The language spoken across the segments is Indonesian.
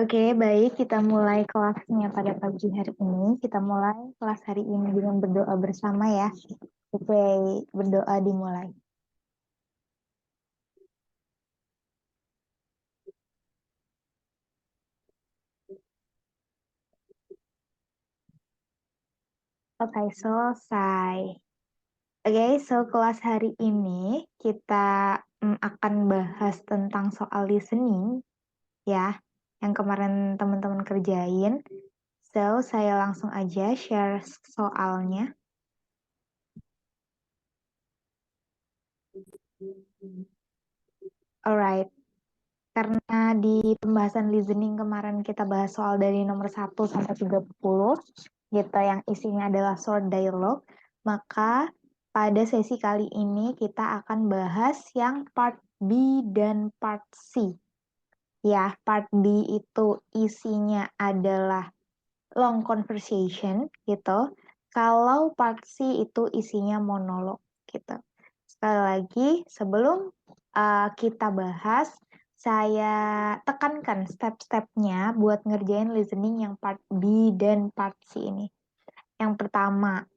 Oke, baik. Kita mulai kelasnya pada pagi hari ini. Kita mulai kelas hari ini dengan berdoa bersama ya. Oke, berdoa dimulai. Oke, selesai. Oke, so kelas hari ini kita akan bahas tentang soal listening ya, yang kemarin teman-teman kerjain. So, saya langsung aja share soalnya. Alright, karena di pembahasan listening kemarin kita bahas soal dari nomor 1 sampai 30, gitu, yang isinya adalah short dialogue, maka pada sesi kali ini kita akan bahas yang part B dan part C. Ya, part B itu isinya adalah long conversation, gitu. Kalau part C itu isinya monolog, gitu. Sekali lagi, sebelum kita bahas, saya tekankan step-stepnya buat ngerjain listening yang part B dan part C ini. Yang pertama,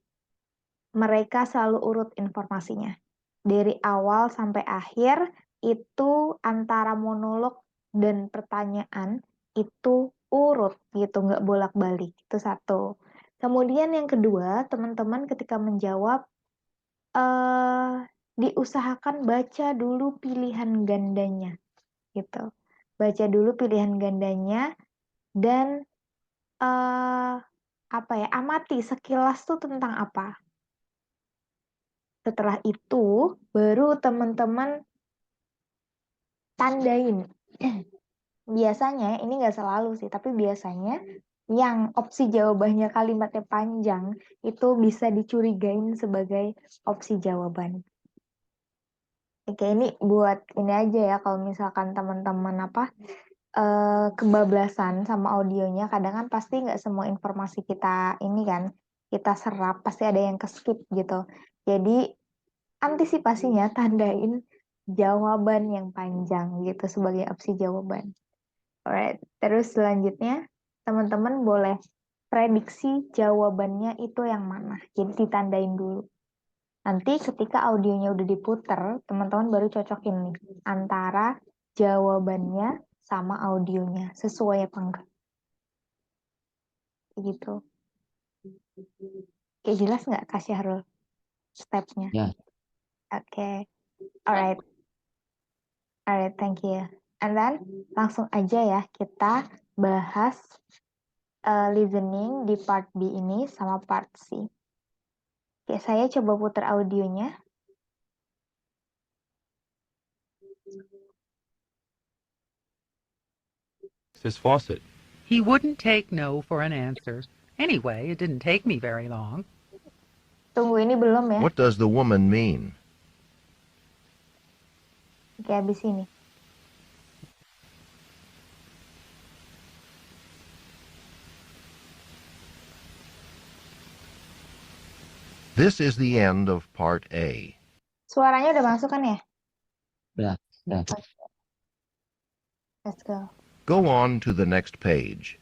mereka selalu urut informasinya. Dari awal sampai akhir, itu antara monolog dan pertanyaan, itu urut gitu, nggak bolak-balik. Itu satu. Kemudian yang kedua, teman-teman ketika menjawab, diusahakan baca dulu pilihan gandanya gitu. Baca dulu pilihan gandanya dan amati sekilas tuh tentang apa. Setelah itu baru teman-teman tandain. Biasanya ini nggak selalu sih, tapi biasanya yang opsi jawabannya kalimatnya panjang itu bisa dicurigain sebagai opsi jawaban. Oke, ini buat ini aja ya, kalau misalkan teman-teman kebablasan sama audionya, kadang kan pasti nggak semua informasi kita ini kan, kita serap, pasti ada yang ke-skip gitu. Jadi, antisipasinya tandain jawaban yang panjang gitu sebagai opsi jawaban. Alright, terus selanjutnya, teman-teman boleh prediksi jawabannya itu yang mana. Jadi ditandain dulu. Nanti ketika audionya udah diputer, teman-teman baru cocokin nih antara jawabannya sama audionya. Sesuai apa enggak? Gitu. Kayak jelas nggak Kak Syahrul stepnya? Ya, Oke. Alright. Alright, thank you. And then langsung aja ya kita bahas listening di part B ini sama part C. Oke, saya coba putar audionya. His faucet. He wouldn't take no for an answer. Anyway, it didn't take me very long. Tunggu, ini belum ya. What does the woman mean? Oke, habis ini. This is the end of part A. Suaranya udah masuk kan ya? udah. Let's go. Go on to the next page.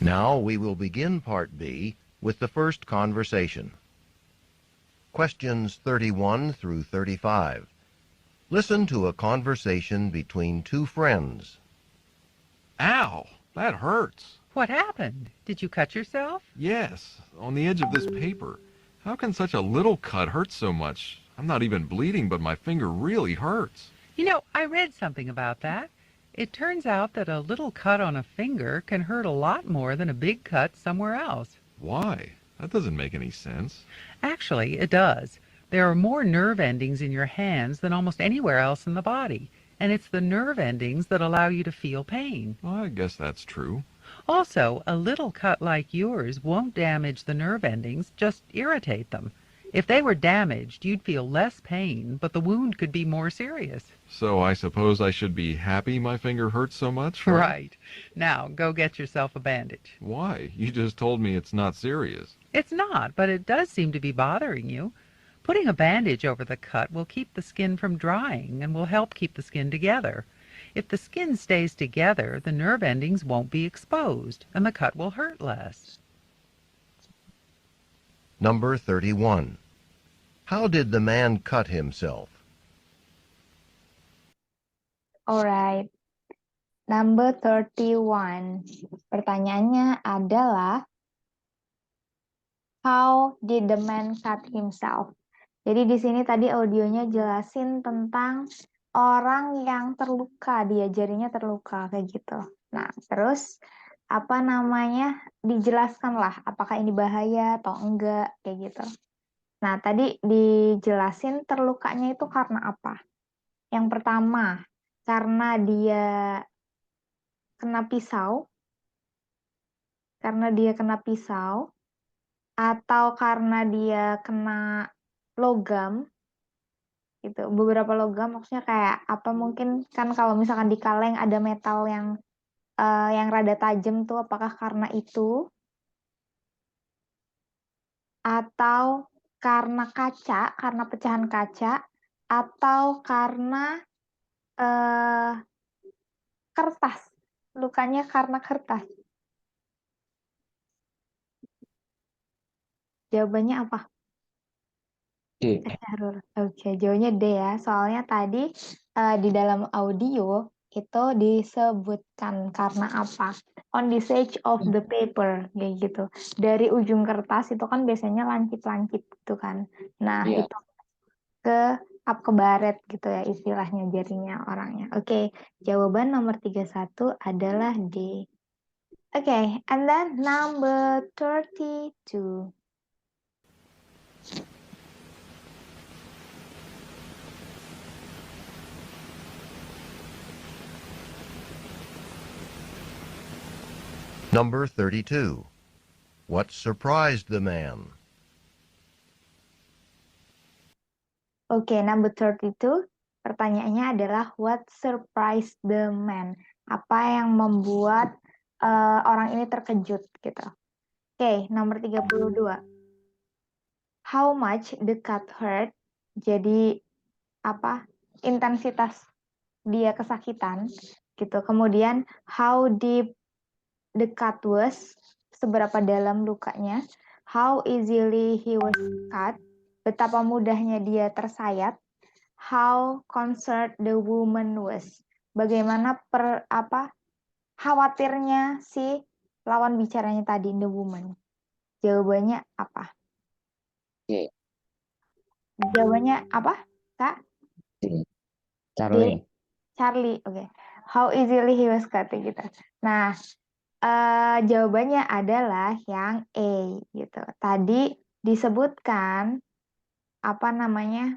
Now we will begin part B with the first conversation. Questions 31 through 35. Listen to a conversation between two friends. Ow, that hurts. What happened? Did you cut yourself? Yes, on the edge of this paper. How can such a little cut hurt so much? I'm not even bleeding, but my finger really hurts. You know, I read something about that. It turns out that a little cut on a finger can hurt a lot more than a big cut somewhere else. Why? That doesn't make any sense. Actually, it does. There are more nerve endings in your hands than almost anywhere else in the body, and it's the nerve endings that allow you to feel pain. Well, I guess that's true. Also, a little cut like yours won't damage the nerve endings, just irritate them. If they were damaged, you'd feel less pain, but the wound could be more serious. So I suppose I should be happy my finger hurts so much, right? Right. Now, go get yourself a bandage. Why? You just told me it's not serious. It's not, but it does seem to be bothering you. Putting a bandage over the cut will keep the skin from drying and will help keep the skin together. If the skin stays together, the nerve endings won't be exposed, and the cut will hurt less. Number 31. How did the man cut himself? Alright. Number 31. Pertanyaannya adalah, how did the man cut himself? Jadi di sini tadi audionya jelasin tentang orang yang terluka, dia jarinya terluka kayak gitu. Nah, terus apa namanya? Dijelaskan lah apakah ini bahaya atau enggak kayak gitu. Nah, tadi dijelasin terlukanya itu karena apa? Yang pertama, karena dia kena pisau, atau karena dia kena logam, gitu. Beberapa logam maksudnya kayak apa, mungkin kan kalau misalkan di kaleng ada metal yang rada tajam tuh, apakah karena itu? Atau karena kaca, karena pecahan kaca, atau karena kertas, lukanya karena kertas. Jawabannya apa? D. Syahrul. Oke, jawabannya D ya. Soalnya tadi di dalam audio itu disebutkan karena apa? On the edge of the paper, kayak gitu. Dari ujung kertas itu kan biasanya lancip-lancip gitu kan. Nah, Iya. itu ke baret gitu ya istilahnya jarinya orangnya. Oke, jawaban nomor 31 adalah D. Oke, and then number 32. Number 32. What surprised the man? Oke, number 32. Pertanyaannya adalah what surprised the man? Apa yang membuat orang ini terkejut gitu. Oke, nomor 32. How much the cut hurt? Jadi apa? Intensitas dia kesakitan gitu. Kemudian how deep the cut was? Seberapa dalam lukanya? How easily he was cut? Betapa mudahnya dia tersayat. How concerned the woman was? Bagaimana khawatirnya si lawan bicaranya tadi, the woman. Jawabannya apa? D. Jawabannya apa, Kak? D. Charlie. Charlie, oke. How easily he was cut gitu. Nah, jawabannya adalah yang A gitu. Tadi disebutkan apa namanya?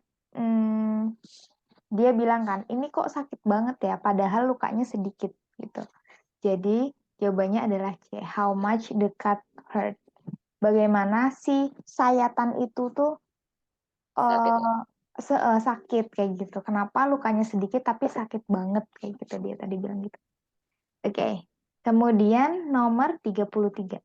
Dia bilang kan, ini kok sakit banget ya, padahal lukanya sedikit gitu. Jadi jawabannya adalah C. How much the cut hurt? Bagaimana si sayatan itu tuh sakit kayak gitu. Kenapa lukanya sedikit tapi sakit banget kayak gitu, dia tadi bilang gitu. Oke. Kemudian nomor 33.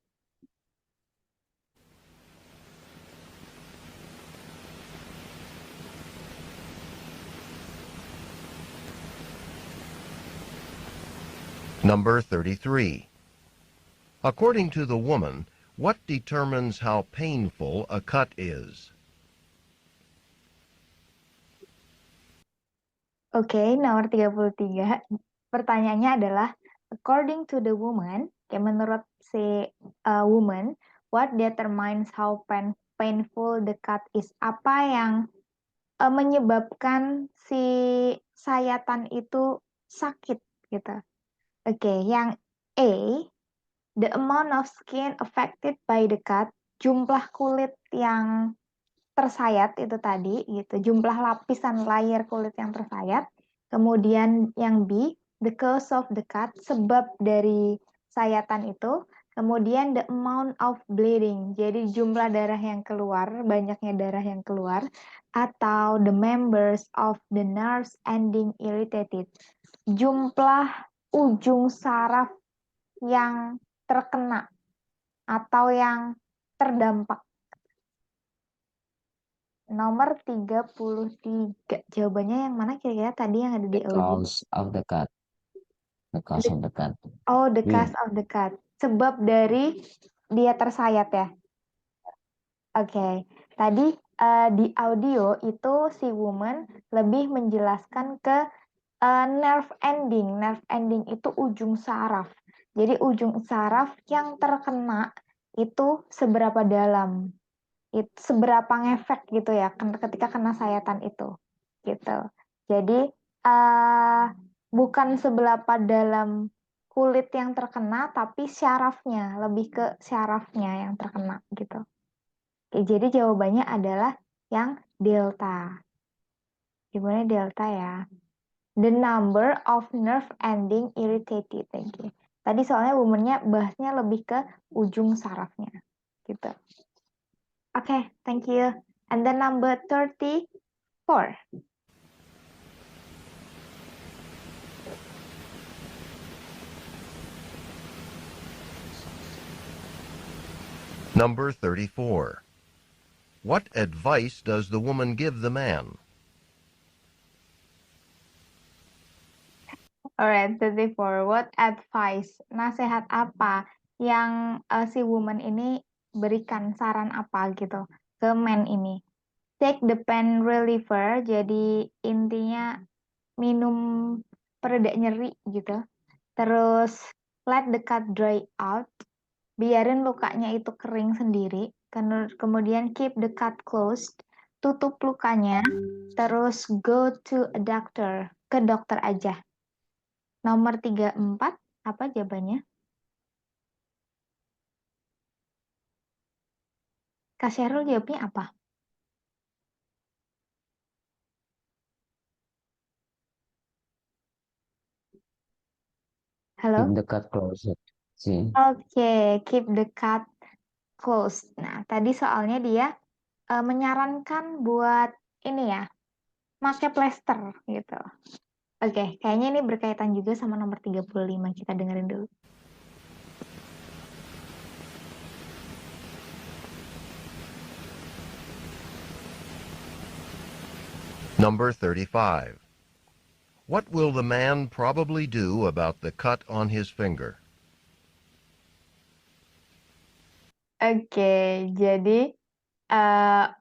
Number 33. According to the woman, what determines how painful a cut is? Oke, nomor 33. Pertanyaannya adalah, according to the woman, kayak menurut si woman, what determines how painful the cut is? Apa yang menyebabkan si sayatan itu sakit gitu. Oke, yang A, the amount of skin affected by the cut, jumlah kulit yang tersayat itu tadi gitu, jumlah lapisan layer kulit yang tersayat. Kemudian yang B, the cause of the cut, sebab dari sayatan itu. Kemudian the amount of bleeding, jadi jumlah darah yang keluar, banyaknya darah yang keluar, atau the members of the nerves ending irritated, jumlah ujung saraf yang terkena atau yang terdampak. Nomor 33. Jawabannya yang mana kira-kira tadi yang ada di The audio? cause of the cut. The cause of the cut. Oh, the Iya. cause of the cut. Sebab dari dia tersayat ya. Oke. Tadi di audio itu si woman lebih menjelaskan ke nerve ending. Nerve ending itu ujung saraf. Jadi ujung saraf yang terkena itu seberapa dalam. Seberapa ngefek gitu ya ketika kena sayatan itu. Gitu. Jadi bukan seberapa dalam kulit yang terkena, tapi syarafnya, lebih ke syarafnya yang terkena gitu. Oke, jadi jawabannya adalah yang delta. Gimana delta ya? The number of nerve ending irritated. Thank you. Tadi soalnya woman-nya bahasnya lebih ke ujung sarafnya. Gitu. Oke, thank you. And then number 34. Number 34. What advice does the woman give the man? Alright, 34. What advice? Nasihat apa yang si woman ini berikan, saran apa gitu ke man ini? Take the pain reliever, jadi intinya minum pereda nyeri gitu. Terus let the cut dry out, biarin lukanya itu kering sendiri. Kemudian keep the cut closed, tutup lukanya. Terus go to a doctor, ke dokter aja. Nomor 34, apa jawabannya? Kak Syahrul jawabnya apa? Halo? Keep the cut closer. See? Oke, keep the cut closed. Nah, tadi soalnya dia menyarankan buat ini ya, pakai plester gitu. Oke, kayaknya ini berkaitan juga sama nomor 35. Kita dengerin dulu. Number 35. What will the man probably do about the cut on his finger? Oke, jadi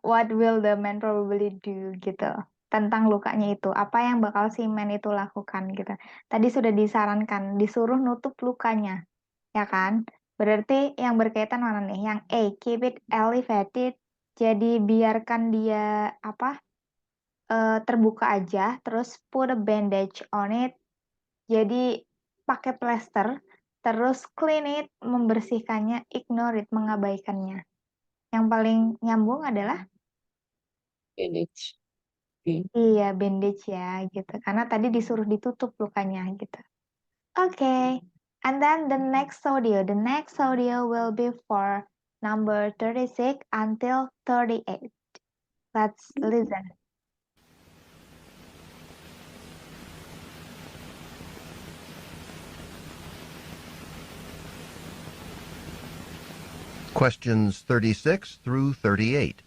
what will the man probably do gitu. Tentang lukanya itu, apa yang bakal si man itu lakukan gitu. Tadi sudah disarankan, disuruh nutup lukanya, ya kan? Berarti yang berkaitan mana nih? Yang A, keep it elevated, jadi biarkan dia terbuka aja, terus put a bandage on it, jadi pakai plester, terus clean it, membersihkannya, ignore it, mengabaikannya. Yang paling nyambung adalah Bandage. Okay. iya bandage ya gitu, karena tadi disuruh ditutup lukanya gitu. Okay, and then the next audio will be for number 36 until 38. Let's listen. Questions 36 through 38.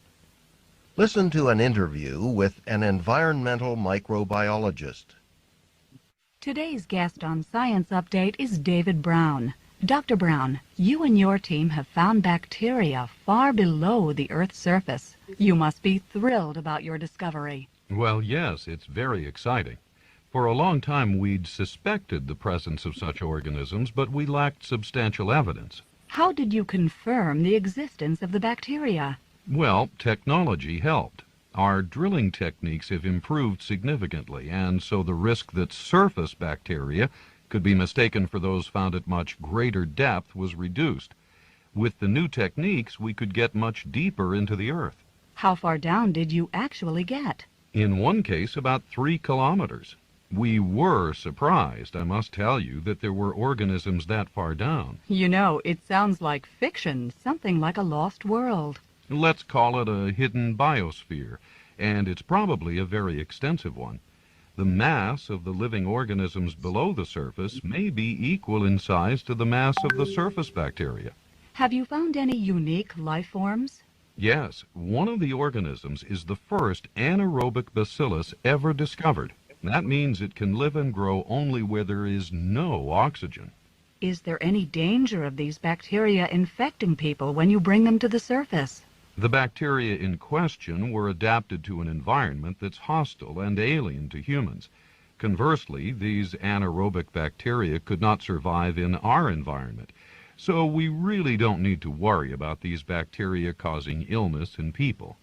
Listen to an interview with an environmental microbiologist. Today's guest on Science Update is David Brown. Dr. Brown, you and your team have found bacteria far below the Earth's surface. You must be thrilled about your discovery. Well, yes, it's very exciting. For a long time, we'd suspected the presence of such organisms, but we lacked substantial evidence. How did you confirm the existence of the bacteria? Well, technology helped. Our drilling techniques have improved significantly, and so the risk that surface bacteria could be mistaken for those found at much greater depth was reduced. With the new techniques, we could get much deeper into the Earth. How far down did you actually get? In one case, about 3 kilometers. We were surprised, I must tell you, that there were organisms that far down. You know, it sounds like fiction, something like a lost world. Let's call it a hidden biosphere, and it's probably a very extensive one. The mass of the living organisms below the surface may be equal in size to the mass of the surface bacteria. Have you found any unique life forms? Yes, one of the organisms is the first anaerobic bacillus ever discovered. That means it can live and grow only where there is no oxygen. Is there any danger of these bacteria infecting people when you bring them to the surface? The bacteria in question were adapted to an environment that's hostile and alien to humans. Conversely, these anaerobic bacteria could not survive in our environment. So we really don't need to worry about these bacteria causing illness in people.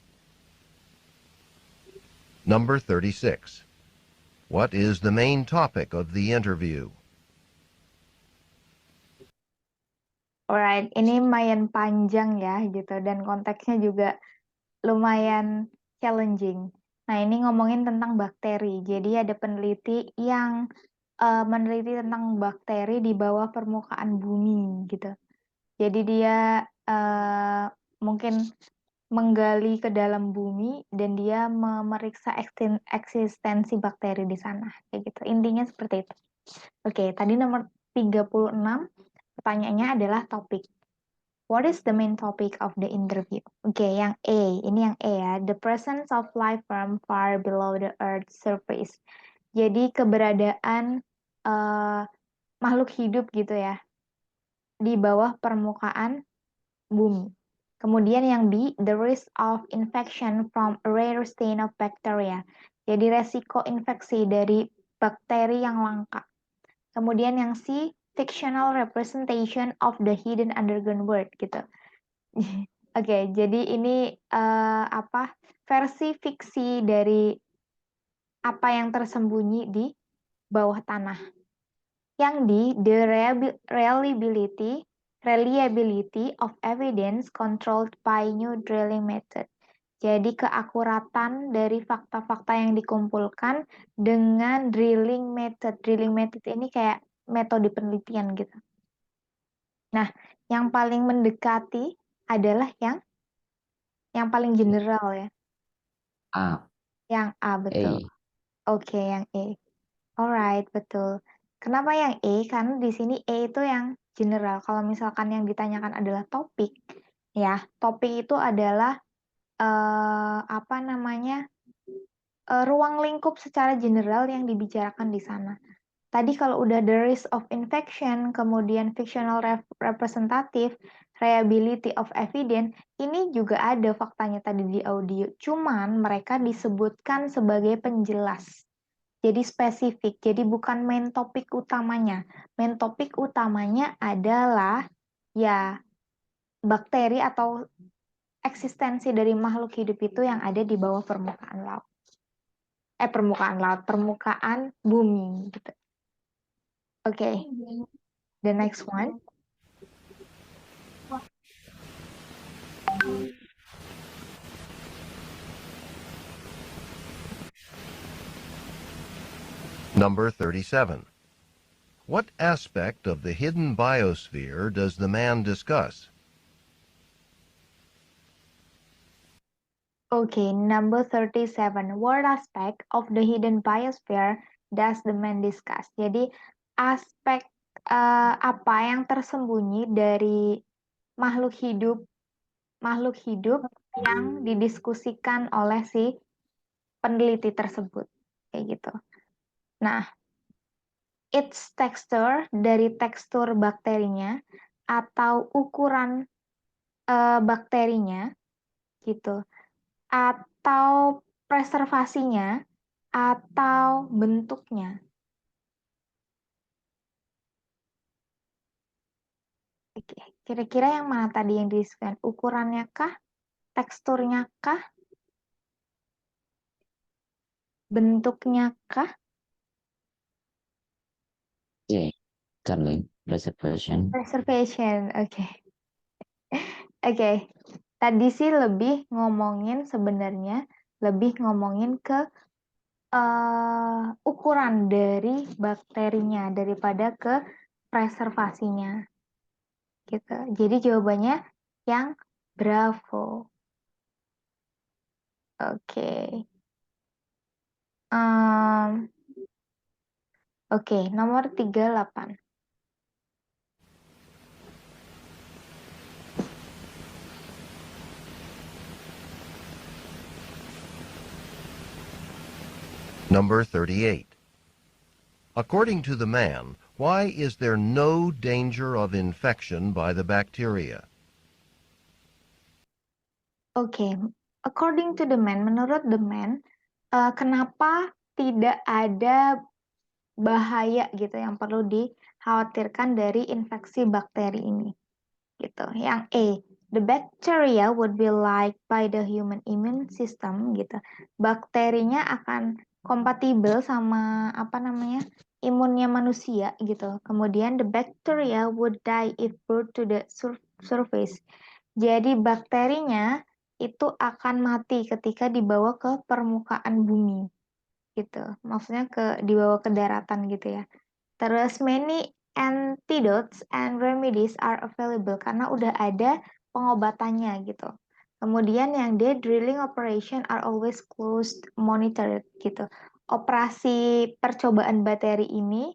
Number 36. What is the main topic of the interview? Alright, ini lumayan panjang ya gitu dan konteksnya juga lumayan challenging. Nah, ini ngomongin tentang bakteri. Jadi ada peneliti yang meneliti tentang bakteri di bawah permukaan bumi gitu. Jadi dia mungkin menggali ke dalam bumi dan dia memeriksa eksistensi bakteri di sana kayak gitu. Intinya seperti itu. Oke, tadi nomor 36 pertanyaannya adalah topik. What is the main topic of the interview? Oke, yang A. Ini yang A ya. The presence of life form far below the Earth's surface. Jadi keberadaan makhluk hidup gitu ya di bawah permukaan bumi. Kemudian yang B, the risk of infection from a rare strain of bacteria. Jadi resiko infeksi dari bakteri yang langka. Kemudian yang C, fictional representation of the hidden underground world gitu. Oke, jadi ini versi fiksi dari apa yang tersembunyi di bawah tanah. Yang D, the reliability of evidence controlled by new drilling method. Jadi keakuratan dari fakta-fakta yang dikumpulkan dengan drilling method. Drilling method ini kayak metode penelitian gitu. Nah, yang paling mendekati adalah yang paling general ya. A. Yang A, betul. Oke, yang A. Alright, betul. Kenapa yang A? Karena di sini A itu yang general. Kalau misalkan yang ditanyakan adalah topik, ya, topik itu adalah ruang lingkup secara general yang dibicarakan di sana. Tadi kalau udah the risk of infection, kemudian fictional representative, reliability of evidence, ini juga ada faktanya tadi di audio. Cuman mereka disebutkan sebagai penjelas. Jadi spesifik, jadi bukan main topik utamanya. Main topik utamanya adalah ya bakteri atau eksistensi dari makhluk hidup itu yang ada di bawah permukaan laut. Permukaan bumi gitu. Oke. The next one. Number 37. What aspect of the hidden biosphere does the man discuss? Okay, number 37. What aspect of the hidden biosphere does the man discuss? Jadi aspek apa yang tersembunyi dari makhluk hidup yang didiskusikan oleh si peneliti tersebut, kayak gitu. Nah, its texture dari tekstur bakterinya atau ukuran bakterinya, gitu, atau preservasinya atau bentuknya. Oke, kira-kira yang mana tadi yang didiskusikan? Ukurannya kah? Teksturnya kah? Bentuknya kah? C. Darling, preservation. Preservation, oke. Oke, tadi sih lebih ngomongin ke ukuran dari bakterinya daripada ke preservasinya. Gitu. Jadi jawabannya yang Bravo. Oke. Oke, nomor 38. Number 38. According to the man, why is there no danger of infection by the bacteria? Oke, according to the man, menurut the man, kenapa tidak ada bahaya gitu yang perlu dikhawatirkan dari infeksi bakteri ini? Gitu. Yang A, the bacteria would be liked by the human immune system gitu. Bakterinya akan kompatibel sama imunnya manusia gitu. Kemudian the bacteria would die if brought to the surface. Jadi bakterinya itu akan mati ketika dibawa ke permukaan bumi gitu. Maksudnya dibawa ke daratan gitu ya. Terus many antidotes and remedies are available karena udah ada pengobatannya gitu. Kemudian yang D, drilling operation are always closed monitored gitu. Operasi percobaan bakteri ini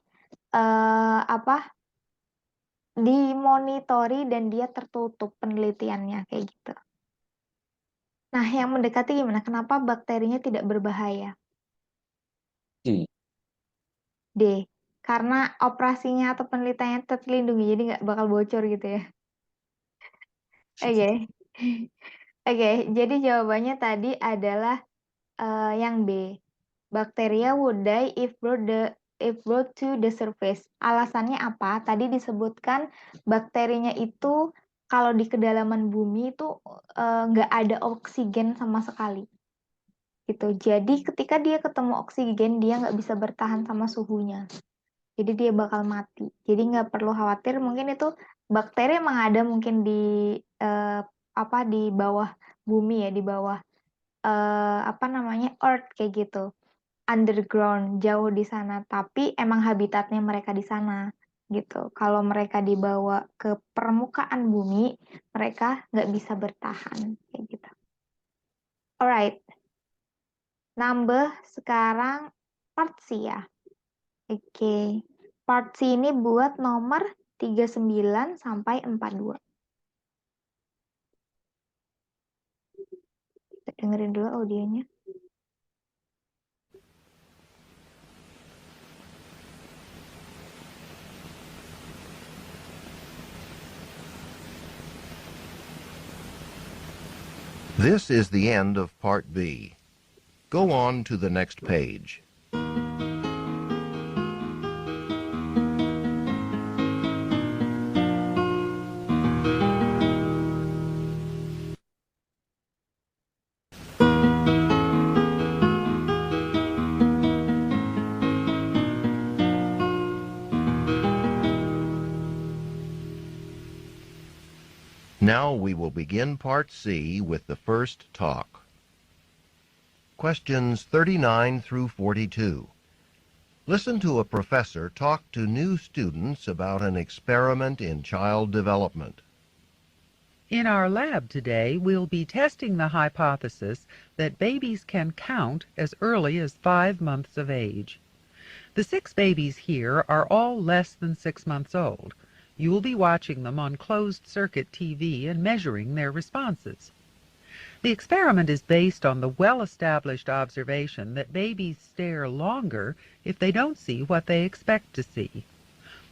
dimonitori dan dia tertutup penelitiannya kayak gitu. Nah, yang mendekati gimana? Kenapa bakterinya tidak berbahaya? D. D. Karena operasinya atau penelitiannya terlindungi, jadi nggak bakal bocor gitu ya. Oke. Oke, jadi jawabannya tadi adalah yang B. Bacteria would die if brought to the surface. Alasannya apa? Tadi disebutkan bakterinya itu kalau di kedalaman bumi itu nggak ada oksigen sama sekali. Gitu. Jadi ketika dia ketemu oksigen, dia nggak bisa bertahan sama suhunya. Jadi dia bakal mati. Jadi nggak perlu khawatir. Mungkin itu bakteri emang ada mungkin di bawah bumi ya, di bawah earth kayak gitu, underground jauh di sana. Tapi emang habitatnya mereka di sana gitu. Kalau mereka dibawa ke permukaan bumi, mereka nggak bisa bertahan kayak gitu. Alright, nambah sekarang part C ya. Oke, part C ini buat nomor 39 sampai 42. Kita dengerin dulu audionya. This is the end of Part B. Go on to the next page. Now we will begin Part C with the first talk. Questions 39 through 42. Listen to a professor talk to new students about an experiment in child development. In our lab today, we'll be testing the hypothesis that babies can count as early as 5 months of age. The 6 babies here are all less than 6 months old. You will be watching them on closed-circuit TV and measuring their responses. The experiment is based on the well-established observation that babies stare longer if they don't see what they expect to see.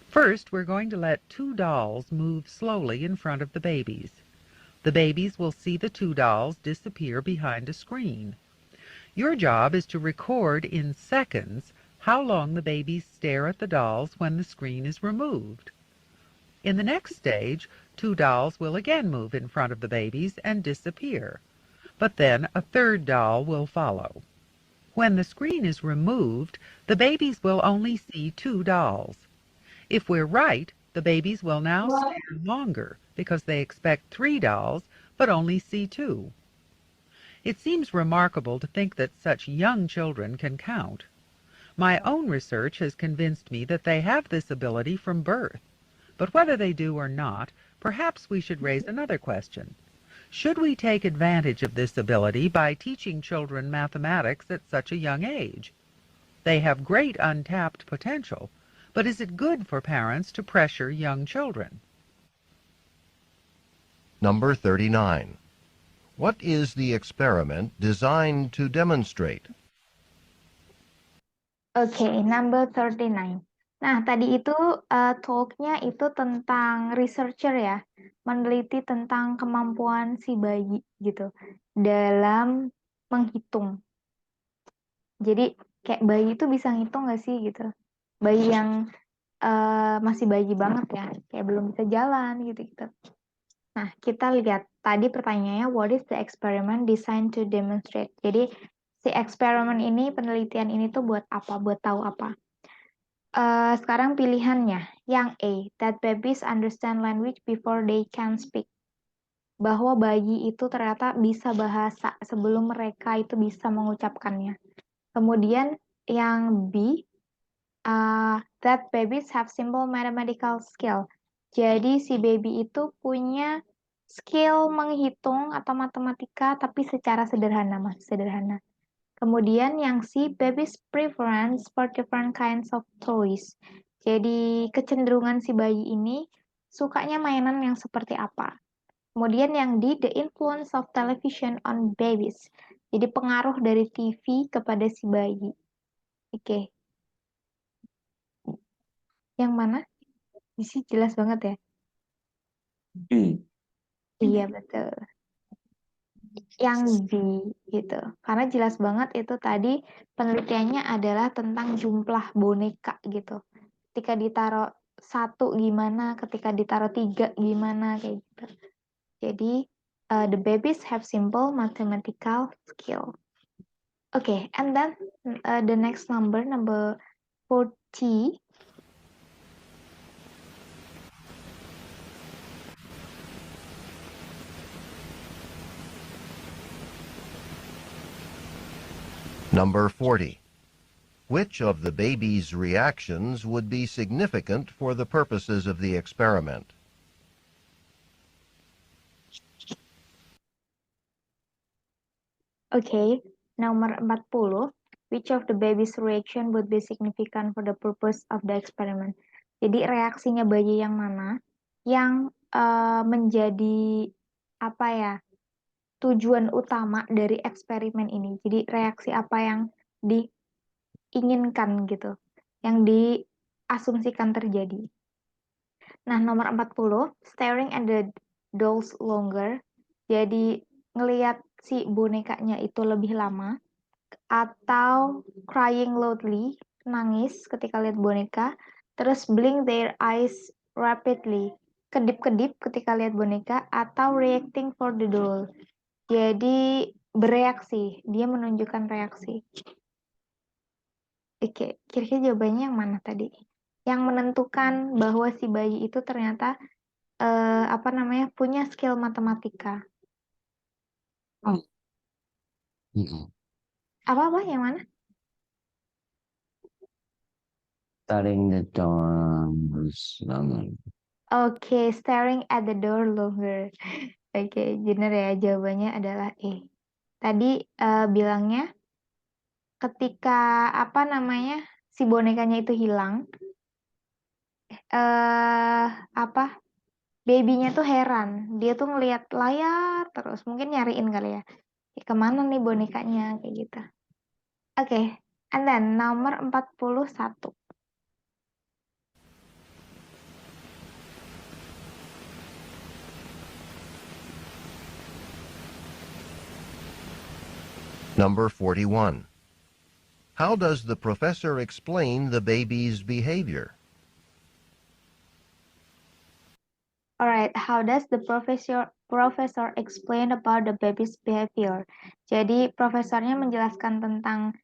First, we're going to let 2 dolls move slowly in front of the babies. The babies will see the 2 dolls disappear behind a screen. Your job is to record in seconds how long the babies stare at the dolls when the screen is removed. In the next stage, 2 dolls will again move in front of the babies and disappear. But then a 3rd doll will follow. When the screen is removed, the babies will only see 2 dolls. If we're right, the babies will now stare longer because they expect 3 dolls but only see 2. It seems remarkable to think that such young children can count. My own research has convinced me that they have this ability from birth. But whether they do or not, perhaps we should raise another question. Should we take advantage of this ability by teaching children mathematics at such a young age? They have great untapped potential, but is it good for parents to pressure young children? Number 39. What is the experiment designed to demonstrate? Oke, number 39. Nah, tadi itu talk-nya itu tentang researcher ya, meneliti tentang kemampuan si bayi gitu dalam menghitung. Jadi kayak bayi itu bisa ngitung nggak sih gitu? Bayi yang masih bayi banget ya, kayak belum bisa jalan gitu-gitu. Nah, kita lihat tadi pertanyaannya, what is the experiment designed to demonstrate? Jadi si eksperimen ini, penelitian ini tuh buat apa? Buat tahu apa? Sekarang pilihannya, yang A, that babies understand language before they can speak. Bahwa bayi itu ternyata bisa bahasa sebelum mereka itu bisa mengucapkannya. Kemudian yang B, that babies have simple mathematical skill. Jadi si baby itu punya skill menghitung atau matematika tapi secara sederhana, masih sederhana. Kemudian yang C, baby's preference for different kinds of toys. Jadi kecenderungan si bayi ini sukanya mainan yang seperti apa. Kemudian yang D, the influence of television on babies. Jadi pengaruh dari TV kepada si bayi. Oke. Yang mana? Isi jelas banget ya. B. Iya, betul. Yang B gitu. Karena jelas banget itu tadi penelitiannya adalah tentang jumlah boneka gitu. Ketika ditaruh 1 gimana, ketika ditaruh 3 gimana kayak gitu. Jadi the babies have simple mathematical skill. Okay, and then the next number 40. Number 40. Which of the baby's reactions would be significant for the purposes of the experiment? Okay, nomor 40. Which of the baby's reaction would be significant for the purpose of the experiment? Jadi reaksinya bayi yang mana yang menjadi apa ya, tujuan utama dari eksperimen ini. Jadi reaksi apa yang diinginkan gitu, yang diasumsikan terjadi. Nah, nomor 40, staring at the dolls longer. Jadi ngelihat si bonekanya itu lebih lama, atau crying loudly, nangis ketika lihat boneka, terus blink their eyes rapidly, kedip-kedip ketika lihat boneka, atau reacting for the doll. Jadi bereaksi, dia menunjukkan reaksi. Oke, kira-kira jawabannya yang mana tadi? Yang menentukan bahwa si bayi itu ternyata punya skill matematika. Apa yang mana? Starting the doors longer. Oke, staring at the door longer. Oke, benar ya, jawabannya adalah E. Tadi bilangnya ketika si bonekanya itu hilang, babynya tuh heran, dia tuh ngelihat layar terus, mungkin nyariin kali ya, kemana nih bonekanya kayak gitu. Oke, and then nomor 41. Number 41. How does the professor explain the baby's behavior? Alright, how does the professor explain about the baby's behavior? Jadi profesornya menjelaskan tentang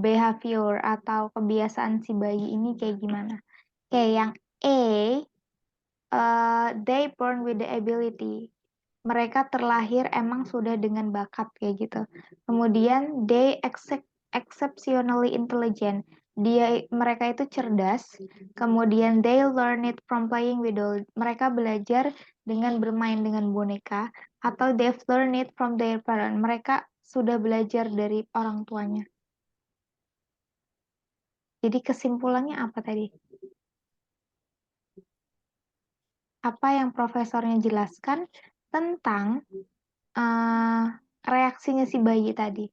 behavior atau kebiasaan si bayi ini kayak gimana. Oke, yang A, they born with the ability. mereka terlahir emang sudah dengan bakat kayak gitu. Kemudian they exceptionally intelligent. Mereka itu cerdas. Kemudian they learn it from playing with doll. Mereka belajar dengan bermain dengan boneka, atau they've learned it from their parent. Mereka sudah belajar dari orang tuanya. Jadi kesimpulannya apa tadi? Apa yang profesornya jelaskan tentang reaksinya si bayi tadi?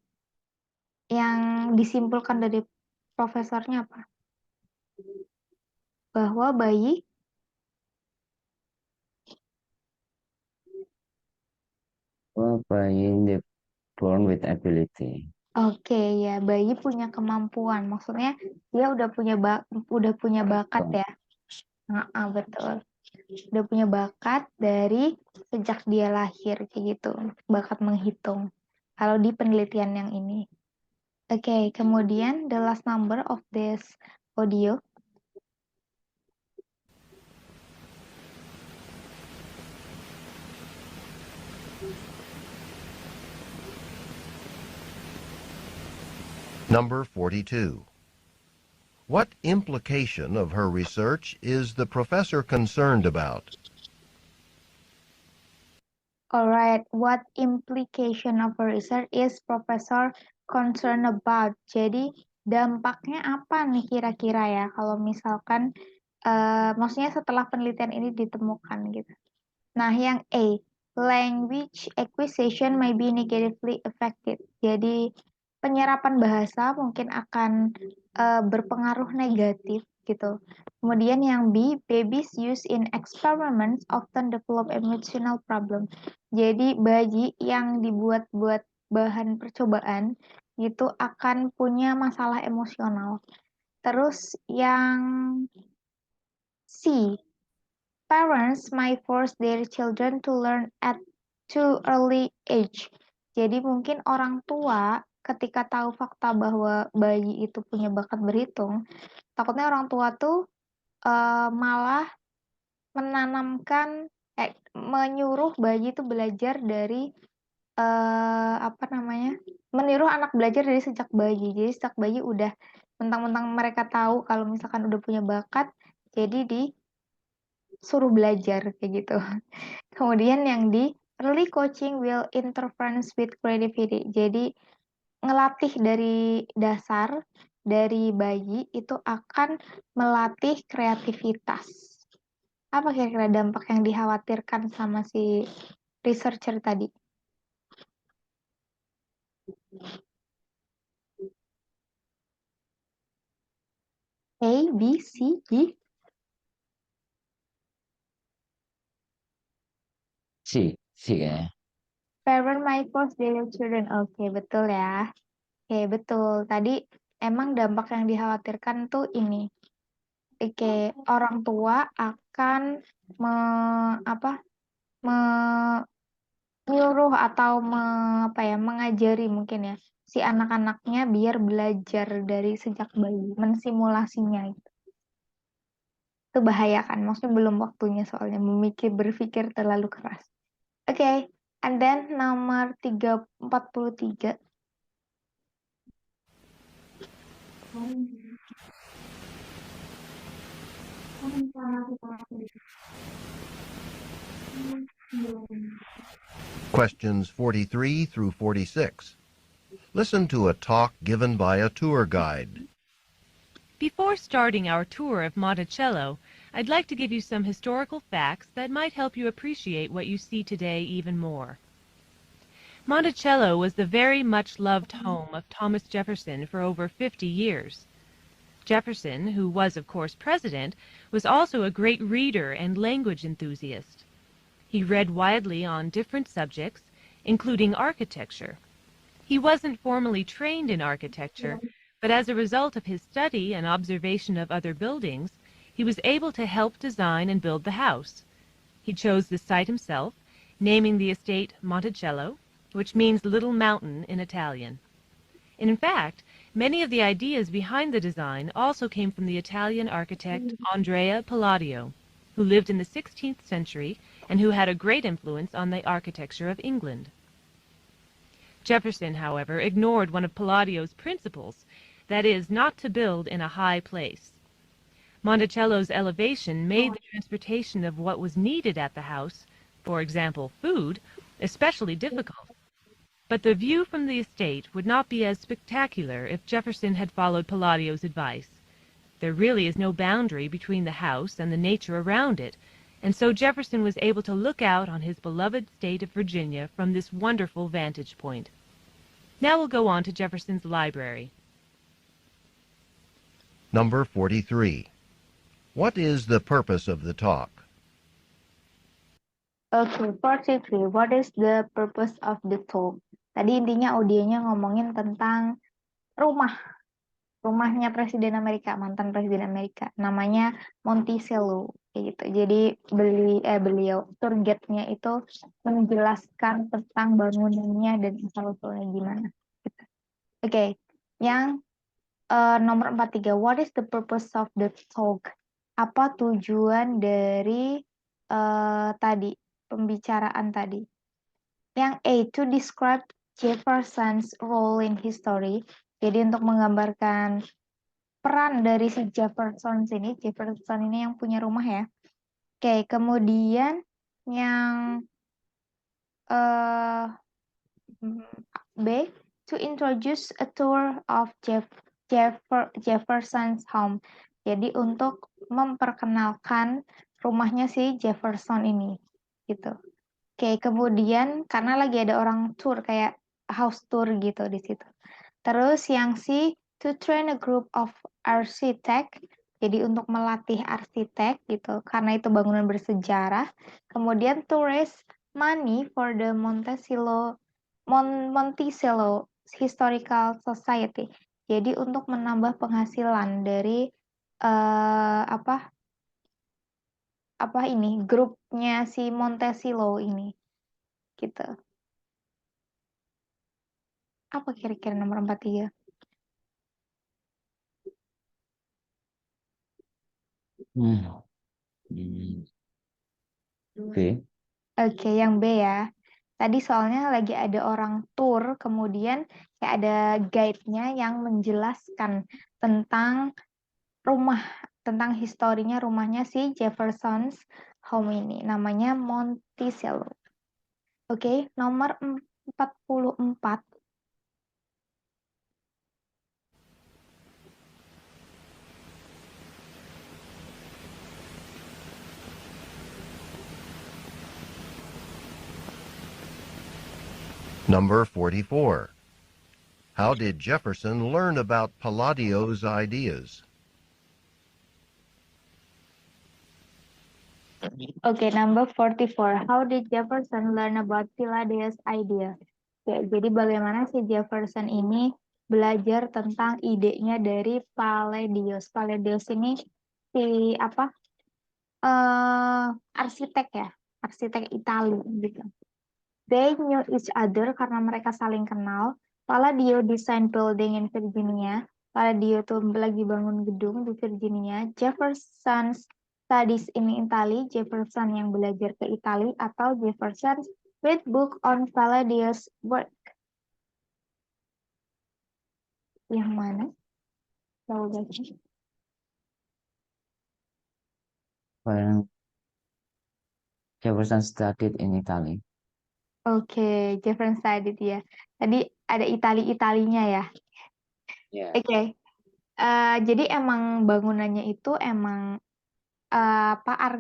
Yang disimpulkan dari profesornya apa? Bahwa bayi born with ability. Oke, ya, bayi punya kemampuan. Maksudnya dia udah punya bakat ya. Betul. Udah punya bakat dari sejak dia lahir kayak gitu. Bakat menghitung. Kalau di penelitian yang ini. Oke, kemudian the last number of this audio. Number 42. What implication of her research is the professor concerned about? Alright, what implication of her research is professor concerned about? Jadi dampaknya apa nih kira-kira ya kalau misalkan maksudnya setelah penelitian ini ditemukan gitu. Nah, yang A, language acquisition may be negatively affected. Jadi penyerapan bahasa mungkin akan berpengaruh negatif gitu. Kemudian yang B, babies used in experiments often develop emotional problem. Jadi bayi yang dibuat-buat bahan percobaan itu akan punya masalah emosional. Terus yang C, parents might force their children to learn at too early age. Jadi mungkin orang tua ketika tahu fakta bahwa bayi itu punya bakat berhitung, takutnya orang tua tuh malah menyuruh bayi itu belajar dari meniru anak belajar dari sejak bayi. Jadi sejak bayi udah mentang-mentang mereka tahu kalau misalkan udah punya bakat, jadi disuruh belajar kayak gitu. Kemudian yang di early coaching will interference with creativity. Jadi ngelatih dari dasar dari bayi itu akan melatih kreativitas. Apa kira-kira dampak yang dikhawatirkan sama si researcher tadi? A, B, C, D? C kayaknya. Parent might force their children. Oke, betul ya. Oke, betul. Tadi emang dampak yang dikhawatirkan tuh ini. Oke, orang tua akan menyuruh atau mengajari mungkin ya si anak-anaknya biar belajar dari sejak bayi, mensimulasinya gitu. Itu bahaya kan, maksudnya belum waktunya soalnya berpikir terlalu keras. Oke, and then nomor 43. Questions 43 through 46. Listen to a talk given by a tour guide. Before starting our tour of Monticello, I'd like to give you some historical facts that might help you appreciate what you see today even more. Monticello was the very much loved home of Thomas Jefferson for over 50 years. Jefferson, who was of course president, was also a great reader and language enthusiast. He read widely on different subjects, including architecture. He wasn't formally trained in architecture, but as a result of his study and observation of other buildings, he was able to help design and build the house. He chose the site himself, naming the estate Monticello, which means little mountain in Italian. And in fact, many of the ideas behind the design also came from the Italian architect Andrea Palladio, who lived in the 16th century and who had a great influence on the architecture of England. Jefferson, however, ignored one of Palladio's principles, that is, not to build in a high place. Monticello's elevation made the transportation of what was needed at the house, for example, food, especially difficult. But the view from the estate would not be as spectacular if Jefferson had followed Palladio's advice. There really is no boundary between the house and the nature around it, and so Jefferson was able to look out on his beloved state of Virginia from this wonderful vantage point. Now we'll go on to Jefferson's library. Number 43. What is the purpose of the talk? Okay, 43. What is the purpose of the talk? Tadi intinya audionya ngomongin tentang rumahnya Presiden Amerika, mantan Presiden Amerika. Namanya Monticello, kayak gitu. Jadi beliau tour guide-nya itu menjelaskan tentang bangunannya dan asal-usulnya gimana. Gitu. Oke, yang nomor 43. What is the purpose of the talk? Apa tujuan dari tadi pembicaraan tadi? Yang A, to describe Jefferson's role in history. Jadi untuk menggambarkan peran dari si Jefferson ini yang punya rumah ya. Oke, kemudian yang B, to introduce a tour of Jefferson's home. Jadi untuk memperkenalkan rumahnya si Jefferson ini, gitu. Oke, kemudian karena lagi ada orang tour kayak house tour gitu di situ. Terus yang C, to train a group of architect. Jadi untuk melatih arsitek gitu, karena itu bangunan bersejarah. Kemudian to raise money for the Monticello Historical Society. Jadi untuk menambah penghasilan dari grupnya si Monticello ini, gitu. Apa kira-kira nomor 43? B. Oke, yang B ya. Tadi soalnya lagi ada orang tour, kemudian kayak ada guide-nya yang menjelaskan tentang tentang historinya rumahnya si Jefferson's home ini. Namanya Monticello. Oke, nomor 44. Number 44. How did Jefferson learn about Palladio's ideas? Okay, number 44. How did Jefferson learn about Palladio's idea? Ya, jadi bagaimana si Jefferson ini belajar tentang idenya dari Palladius. Palladius ini si arsitek ya, arsitek Italia gitu. They knew each other karena mereka saling kenal. Palladio design building in Virginia. Palladio tuh lagi bangun gedung di Virginia. Jefferson studies in Italy. Jefferson yang belajar ke Italia, atau Jefferson read book on Palladio's work. Yang mana? Tahu gak sih? When Jefferson studied in Italy. Oke, Jefferson studied ya. Tadi ada Italinya ya. Yeah. Oke. Jadi emang bangunannya itu emang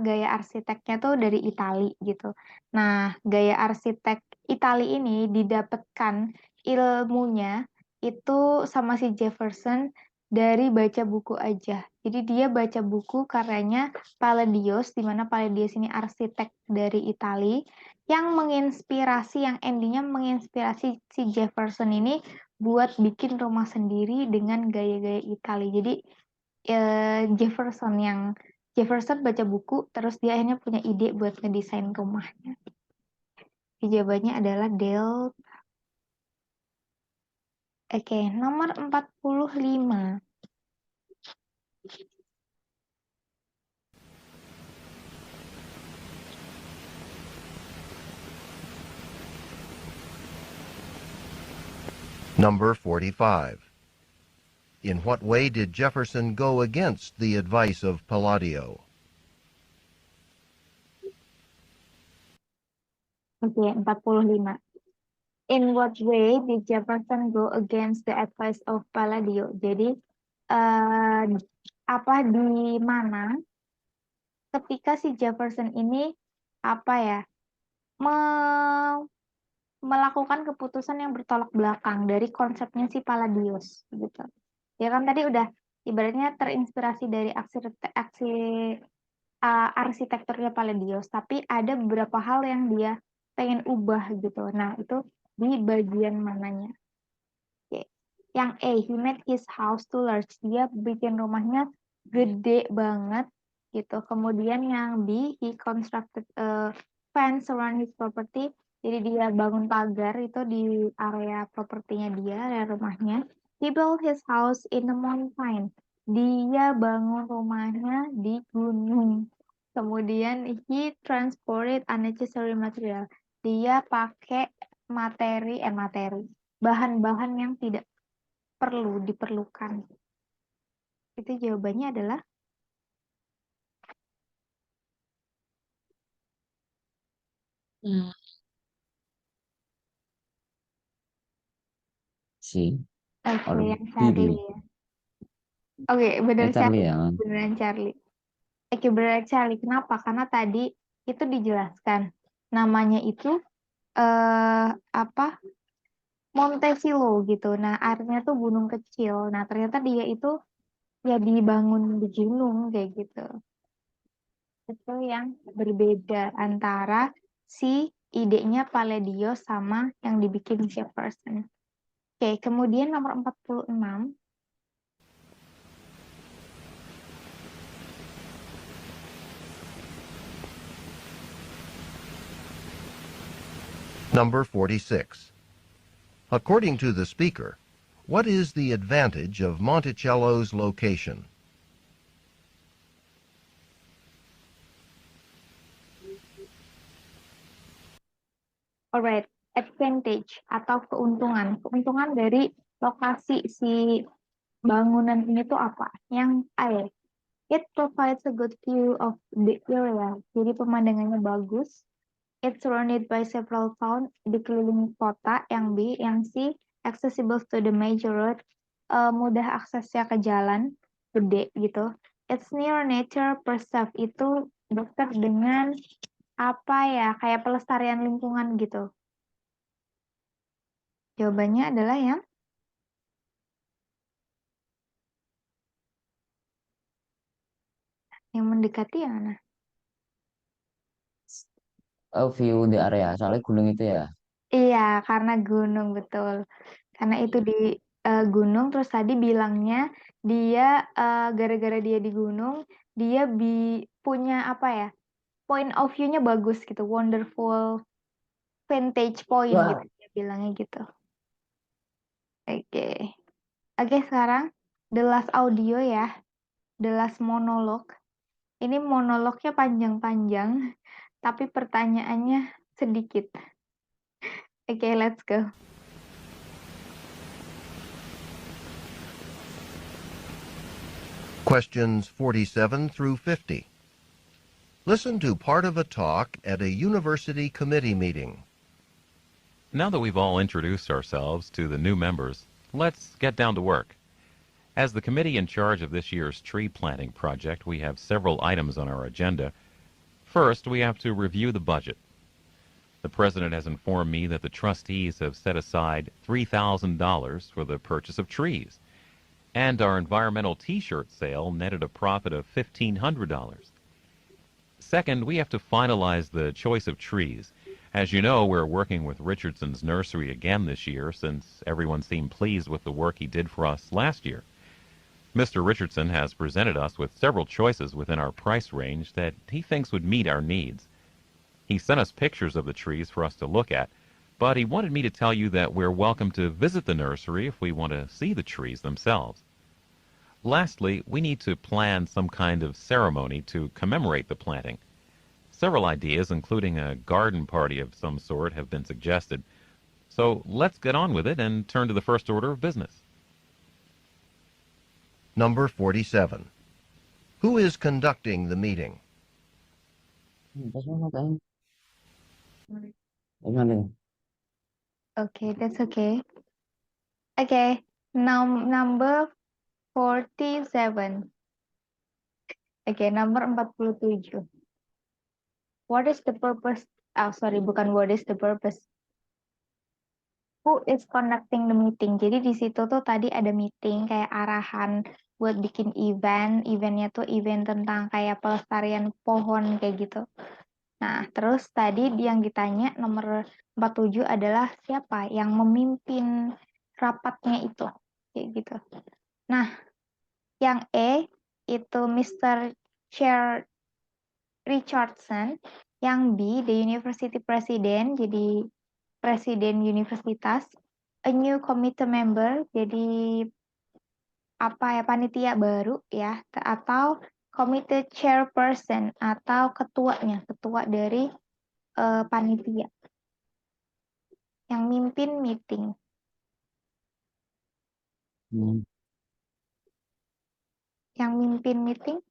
gaya arsiteknya tuh dari Itali gitu. Nah, gaya arsitek Itali ini didapatkan ilmunya itu sama si Jefferson dari baca buku aja. Jadi dia baca buku karyanya Palladius, di mana Palladius ini arsitek dari Itali yang yang endingnya menginspirasi si Jefferson ini buat bikin rumah sendiri dengan gaya-gaya Itali. Jadi Jefferson baca buku, terus dia akhirnya punya ide buat ngedesain rumahnya. Jawabannya adalah Delta. Oke, nomor 45. Number 45. In what way did Jefferson go against the advice of Palladio? Oke, 45. In what way did Jefferson go against the advice of Palladio? Jadi, apa di mana ketika si Jefferson ini melakukan keputusan yang bertolak belakang dari konsepnya si Palladius gitu. Ya kan tadi udah ibaratnya terinspirasi dari arsitekturnya Palladius, tapi ada beberapa hal yang dia pengen ubah gitu. Nah, itu di bagian mananya? Oke. Yang A, he made his house too large. Dia bikin rumahnya gede banget gitu. Kemudian yang B, he constructed a fence around his property. Jadi dia bangun pagar itu di area propertinya dia, area rumahnya. He built his house in a mountain. Dia bangun rumahnya di gunung. Kemudian he transported unnecessary material. Dia pakai bahan-bahan yang tidak perlu diperlukan. Itu jawabannya adalah C. oke, Or yang B, Charlie ya. Oke, benar Charlie Charlie. ya. Beneran Charlie. Oke, beneran Charlie. Kenapa? Karena tadi itu dijelaskan. Namanya itu Montesilo gitu. Nah, artinya tuh gunung kecil. Nah, ternyata dia itu ya dibangun di gunung kayak gitu. Itu yang berbeda antara si idenya Palladius sama yang dibikin Jefferson. Oke, kemudian nomor 46. Number 46. According to the speaker, what is the advantage of Monticello's location? Alright, advantage atau keuntungan. Keuntungan dari lokasi si bangunan ini tuh apa? Yang A, it provides a good view of the area. Jadi pemandangannya bagus. It's surrounded by several towns, dikelilingi kota. Yang B, yang C, accessible to the major road. Mudah aksesnya ke jalan gede gitu. It's near nature preserve, itu dekat dengan kayak pelestarian lingkungan gitu. Jawabannya adalah yang mendekati yang mana? View di area. Soalnya gunung itu ya. Iya, karena gunung betul. Karena itu di gunung, terus tadi bilangnya dia gara-gara dia di gunung, dia punya point of view-nya bagus gitu, wonderful vantage point gitu, dia bilangnya gitu. Oke, sekarang the last audio ya, the last monologue. Ini monolognya panjang-panjang, tapi pertanyaannya sedikit. Oke, let's go. Questions 47 through 50. Listen to part of a talk at a university committee meeting. Now that we've all introduced ourselves to the new members, let's get down to work. As the committee in charge of this year's tree planting project, we have several items on our agenda. First, we have to review the budget. The president has informed me that the trustees have set aside $3,000 for the purchase of trees, and our environmental T-shirt sale netted a profit of $1,500. Second, we have to finalize the choice of trees. As you know, we're working with Richardson's nursery again this year, since everyone seemed pleased with the work he did for us last year. Mr. Richardson has presented us with several choices within our price range that he thinks would meet our needs. He sent us pictures of the trees for us to look at, but he wanted me to tell you that we're welcome to visit the nursery if we want to see the trees themselves. Lastly, we need to plan some kind of ceremony to commemorate the planting. Several ideas, including a garden party of some sort, have been suggested. So let's get on with it and turn to the first order of business. Number 47. Who is conducting the meeting? Okay, that's okay. Okay, now number 47. Okay, number 47. What is the purpose? Oh, sorry, bukan what is the purpose. Who is conducting the meeting? Jadi di situ tuh tadi ada meeting kayak arahan buat bikin event. Eventnya tuh event tentang kayak pelestarian pohon kayak gitu. Nah, terus tadi yang ditanya nomor 47 adalah siapa yang memimpin rapatnya itu. Kayak gitu. Nah, yang E itu Mr. Chair Richardson. Yang B, the University President, jadi presiden universitas. A new committee member, jadi apa ya, panitia baru ya, atau committee chairperson atau ketuanya, ketua dari panitia yang mimpin meeting. Yang mimpin meeting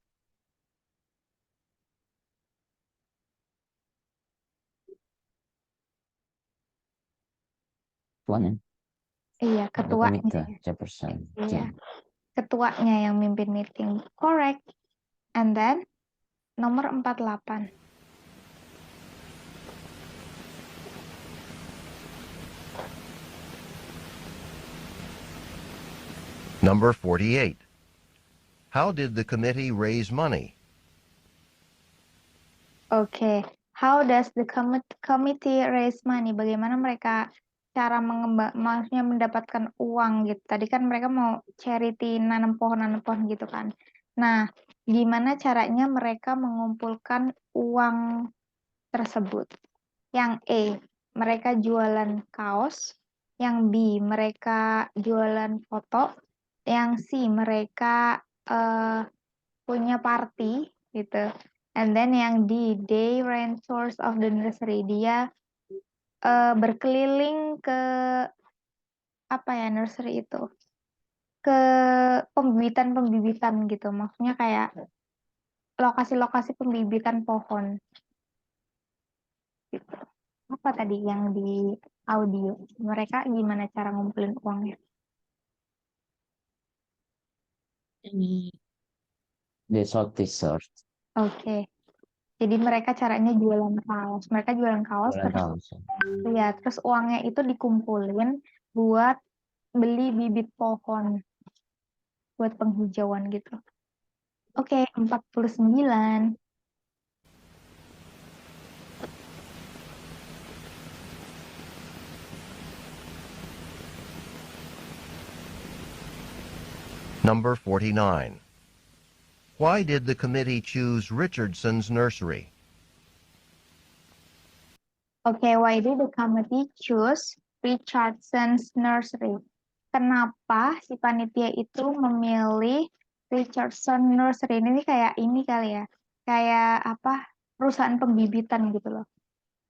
Tuanya. iya, ketuanya. Jefferson. Iya, ketuanya yang mimpin meeting. Correct. And then nomor 48. Number 48. How did the committee raise money? Okay. How does the committee raise money? Bagaimana mereka cara maksudnya mendapatkan uang gitu. Tadi kan mereka mau charity nanam pohon gitu kan. Nah, gimana caranya mereka mengumpulkan uang tersebut? Yang E, mereka jualan kaos. Yang B, mereka jualan foto. Yang C, mereka punya party gitu. And then yang D, they ran tours of the nursery. Dia berkeliling ke apa ya, nursery itu, ke pembibitan gitu. Maksudnya kayak lokasi-lokasi pembibitan pohon gitu. Apa tadi yang di audio? Mereka gimana cara ngumpulin uangnya? They sold t-shirt. Oke. Jadi mereka caranya jualan kaos. Mereka jualan kaos, terus uangnya itu dikumpulin buat beli bibit pohon buat penghijauan gitu. Oke, 49. Number 49. Why did the committee choose Richardson's nursery? Okay, why did the committee choose Richardson's nursery? Kenapa si panitia itu memilih Richardson Nursery? Ini kayak ini kali ya. Kayak apa? Perusahaan pembibitan gitu loh.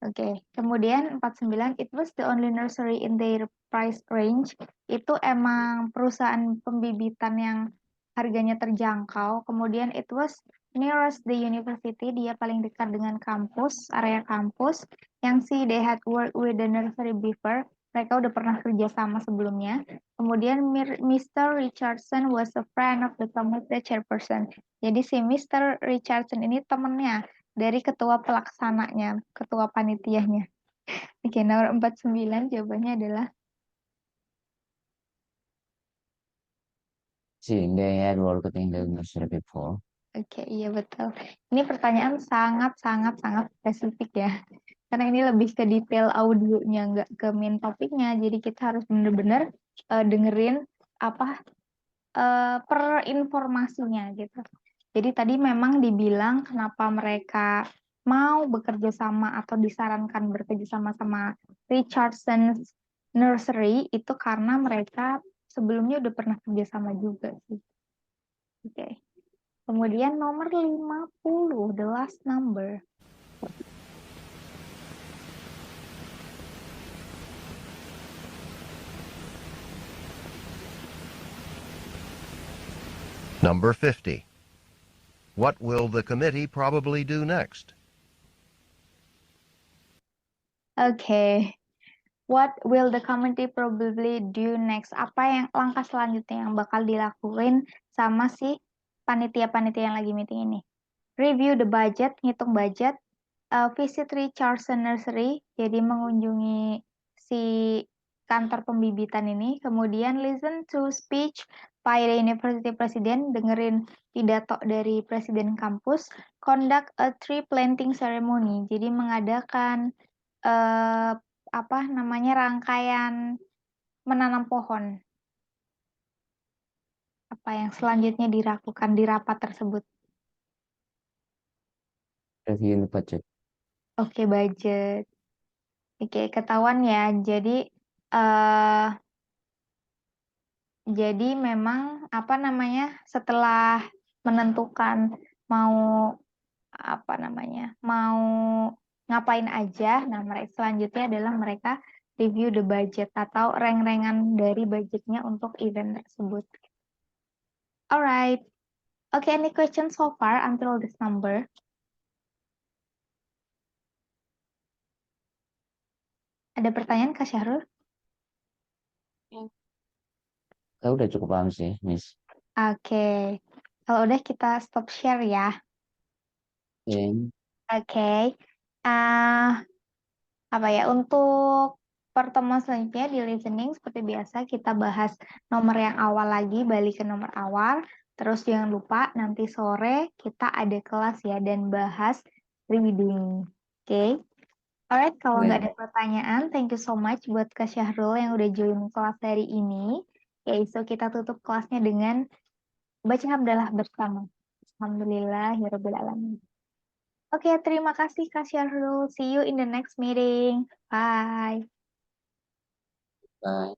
Oke, kemudian 49, it was the only nursery in their price range. Itu emang perusahaan pembibitan yang harganya terjangkau. Kemudian it was nearest the university, dia paling dekat dengan kampus, area kampus. Yang C, they had worked with the nursery before. Mereka udah pernah kerja sama sebelumnya. Kemudian Mr. Richardson was a friend of the committee chairperson. Jadi si Mr. Richardson ini temennya dari ketua pelaksananya, ketua panitianya. Oke, nomor 49 jawabannya adalah They had worked in the nursery before. Oke, iya betul. Ini pertanyaan sangat spesifik ya. Karena ini lebih ke detail audionya, nggak ke main topiknya. Jadi kita harus benar-benar dengerin apa per informasinya gitu. Jadi tadi memang dibilang kenapa mereka mau bekerja sama atau disarankan bekerja sama sama Richardson's Nursery itu karena mereka sebelumnya udah pernah kerja sama juga sih. Oke. Kemudian nomor 50, the last number. Number 50. What will the committee probably do next? Okay. What will the committee probably do next? Apa yang langkah selanjutnya yang bakal dilakuin sama si panitia-panitia yang lagi meeting ini? Review the budget, ngitung budget. Visit Richardson Nursery, jadi mengunjungi si kantor pembibitan ini. Kemudian listen to speech by the university president, dengerin pidato dari presiden kampus. Conduct a tree planting ceremony, jadi mengadakan rangkaian menanam pohon. Apa yang selanjutnya dilakukan di rapat tersebut? Review the budget. Oke, budget. Oke, ketahuan ya. Jadi memang setelah menentukan mau mau ngapain aja, nah mereka selanjutnya adalah mereka review the budget atau reng-rengan dari budgetnya untuk event tersebut. Alright. Okay, any questions so far until this number? Ada pertanyaan Kak Syahrul? Saya udah cukup paham sih, Miss. Oke. Kalau udah kita stop share ya. Oke. Oke. Untuk pertemuan selanjutnya di listening seperti biasa kita bahas nomor yang awal lagi, balik ke nomor awal. Terus jangan lupa nanti sore kita ada kelas ya dan bahas reading. Oke. Alright, kalau nggak ada pertanyaan, thank you so much buat Kak Syahrul yang udah join kelas hari ini. Ya, so kita tutup kelasnya dengan baca hamdalah bersama. Alhamdulillahirabbil alamin. Oke, terima kasih Kak Syahrul. See you in the next meeting. Bye. Bye.